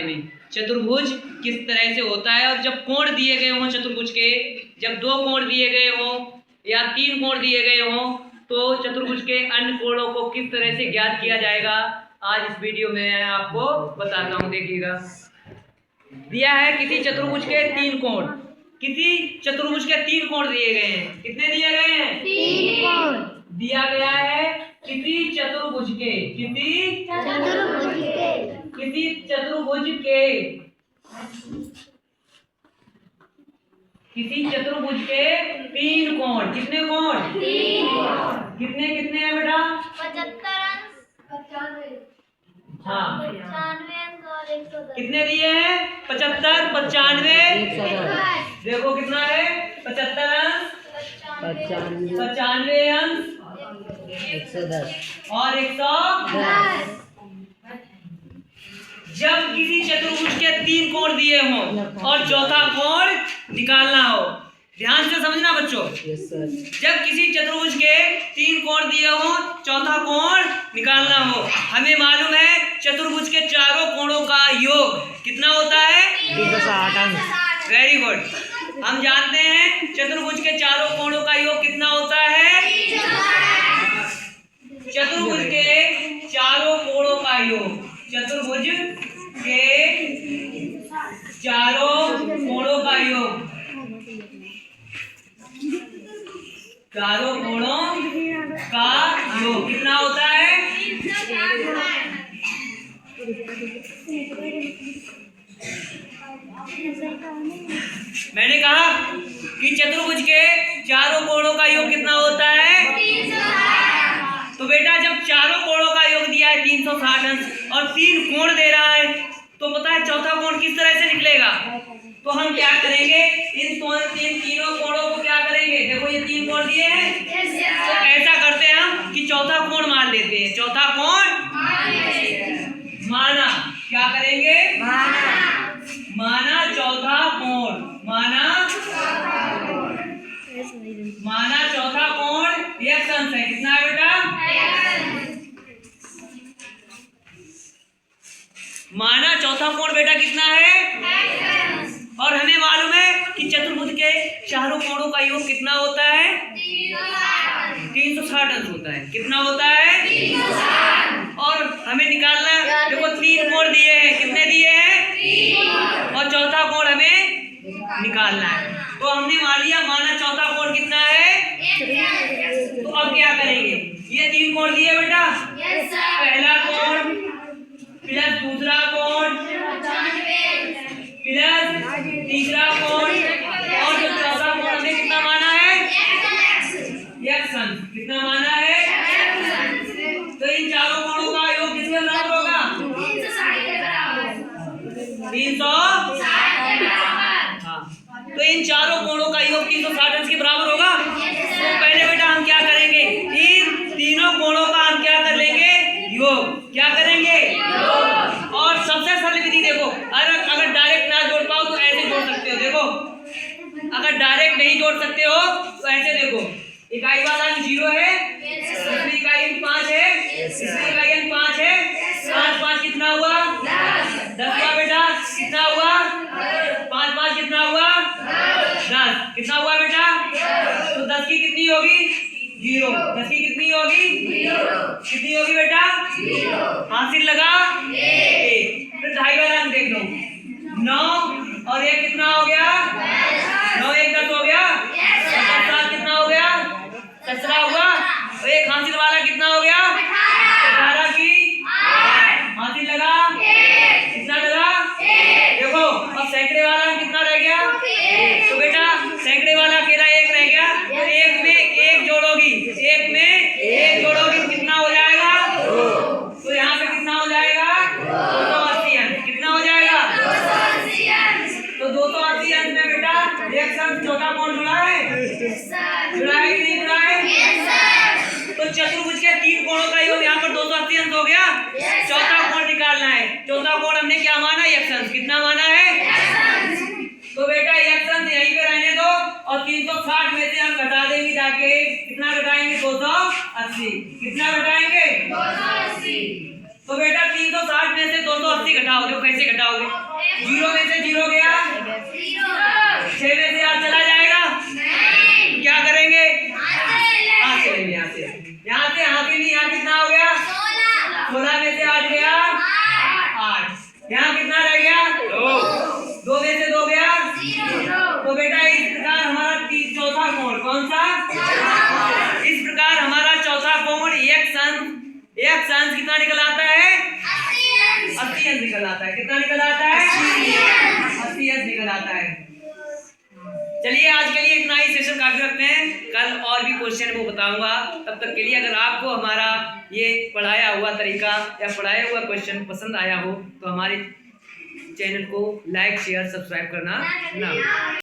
चतुर्भुज किस तरह से होता है और जब कोण दिए गए हों चतुर्भुज के, जब 2 कोण दिए गए हों या 3 कोण दिए गए हों तो चतुर्भुज के अन्य कोणों को किस तरह से ज्ञात किया जाएगा, आज इस वीडियो में मैं आपको बताता हूं। देखिएगा, दिया है किसी चतुर्भुज के 3 कोण, किसी चतुर्भुज के 3 कोण दिए गए हैं। कितने दिए गए हैं? 3 कोण दिया गया है किसी चतुर्भुज के, किसी चतुर्भुज के 3 कोण। कितने कोण? 3 कोण। कितने कितने हैं बेटा? 75 हाँ, 95 और 110। कितने दिए हैं? 75, 95, 110। देखो कितना है? 75 अंश, 95 अंश 110 और 110। जब किसी चतुर्भुज के 3 कोण दिए हों और चौथा कोण निकालना हो, ध्यान से समझना बच्चों। Yes sir. जब किसी चतुर्भुज के 3 कोण दिए हों, चौथा कोण निकालना हो, हमें मालूम है चतुर्भुज के चारों कोणों का योग कितना होता है? 360 अंश। Very good. हम जानते हैं चतुर्भुज के चारों कोणों का योग कितना होता है? चतुर्भुज के चारों कोणों का योग, चतुर्भुज के चारों कोणों का योग, चारों कोणों का योग कितना होता है? मैंने कहा कि चतुर्भुज के चारों कोणों का योग कितना होता है? तो बेटा जब चारों कोणों का योग दिया है 360 अंश और 3 कोण दे रहा है, तो पता है चौथा कोण किस तरह से निकलेगा? तो हम क्या करेंगे, इन तीनों कोणों को क्या करेंगे? देखो ये 3 कोण दिए हैं, तो ऐसा करते हैं हम कि चौथा कोण मान लेते हैं। चौथा कोण माना, क्या करेंगे? माना चौथा कोण, माना चौथा कोण x अंश है। कितना है बेटा? माना चौथा कोण बेटा कितना है? और हमें मालूम है कि चतुर्भुज के चारों कोणों का योग कितना होता है? 360 अंश होता है। कितना होता है? 360। और हमें निकालना है, देखो 3 कोण दिए हैं। कितने दिए हैं? 3। और चौथा कोण हमें निकालना है। तो हमने मान लिया माना चौथा कोण कितना है? तो अब क्या करेंगे? ये 3 कोण दिए बेटा, पहला कोण प्लस दूसरा कोण प्लस तीसरा कोण और जो चौथा कोण हमने कितना माना है? x अंश। कितना माना है? तो इन चारों कोणों का योग किसके बराबर होगा? 360। हाँ, तो इन चारों कोणों का योग 360 अंश के बराबर होगा। तो पहले बेटा हम क्या करेंगे, इन तीनों कोणों का हम क्या कर लेंगे? योग। क्या करेंगे? योग। और सबसे सरल विधि देखो, अगर डायरेक्ट ना जोड़ पाओ तो ऐसे जोड़ सकते हो। देखो, अगर डायरेक्ट नहीं जोड़ सकते हो तो ऐसे देखो, इकाई वाला अंक 0 है, दूसरी इकाई अंक 5 है, तीसरी इकाई अंक 5 है, 5 5 कितना हुआ? 10 हुआ बेटा। कितना हुआ? 5 5 कितना हुआ? 10। कितना हुआ बेटा? तो 10 की कितनी होगी? 0। 10 की कितनी होगी? 0। कितनी होगी बेटा? 0। हासिल लगा 1। फिर ढाई वाला अंक देख लो, 9 और 1 कितना हो गया? 9 1 10 हो गया। 10 7 कितना हो गया? 17 हुआ। और 1 हासिल वाला कितना हो गया? 18 की 8। हासिल लगा 1। कितना लगा? 1। देखो अब सैकड़े वाला कितना रह गया? 1। तो बेटा सैकड़े वाला अकेला 1 रह गया, तो 1 में 1 जोड़ोगी, 1 में 1 जोड़ोगी, कितना हो जाएगा? 2। तो यहाँ पे कितना हो जाएगा? 280 अंश। कितना हो जाएगा? 280 अंश। तो 280 अंश में बेटा एक साथ चौथा कोण जुड़ा है? जुड़ा है कि नहीं जुड़ा है? तो चतुर्भुज के 3 कोणों का योग यहाँ पर 280 अंश हो गया। चौथा कोण निकालना है। चौथा कोण हमने क्या माना? x अंश। कितना माना है? तो बेटा x अंश यहीं पे रहने दो और 360 में से हम घटा देंगे जाके। कितना घटाएंगे? 280। कितना घटाएंगे? 280। तो बेटा 360 में से 280 घटाओगे, कैसे घटाओगे? 0 में से 0 गया, 6 में से 8 चला जाएगा, क्या करेंगे? हाथ से लेंगे, यहाँ से हाथ ही नहीं, यहाँ कितना हो गया? 16 में से 8 गया 8, यहाँ कितना रह गया? 2 में से 2 गया। तो बेटा इस प्रकार हमारा चौथा कोण कौन सा? इस प्रकार हमारा चौथा कोण एक अंश कितना निकल आता है? 80 अंश निकल आता है। कितना निकल आता है? 80 अंश निकल आता है। चलिए आज के लिए इतना ही, सेशन काफी रखते हैं, कल और भी क्वेश्चन वो बताऊंगा। तब तक के लिए अगर आपको हमारा ये पढ़ाया हुआ तरीका या पढ़ाया हुआ क्वेश्चन पसंद आया हो तो हमारे चैनल को लाइक शेयर सब्सक्राइब करना ना।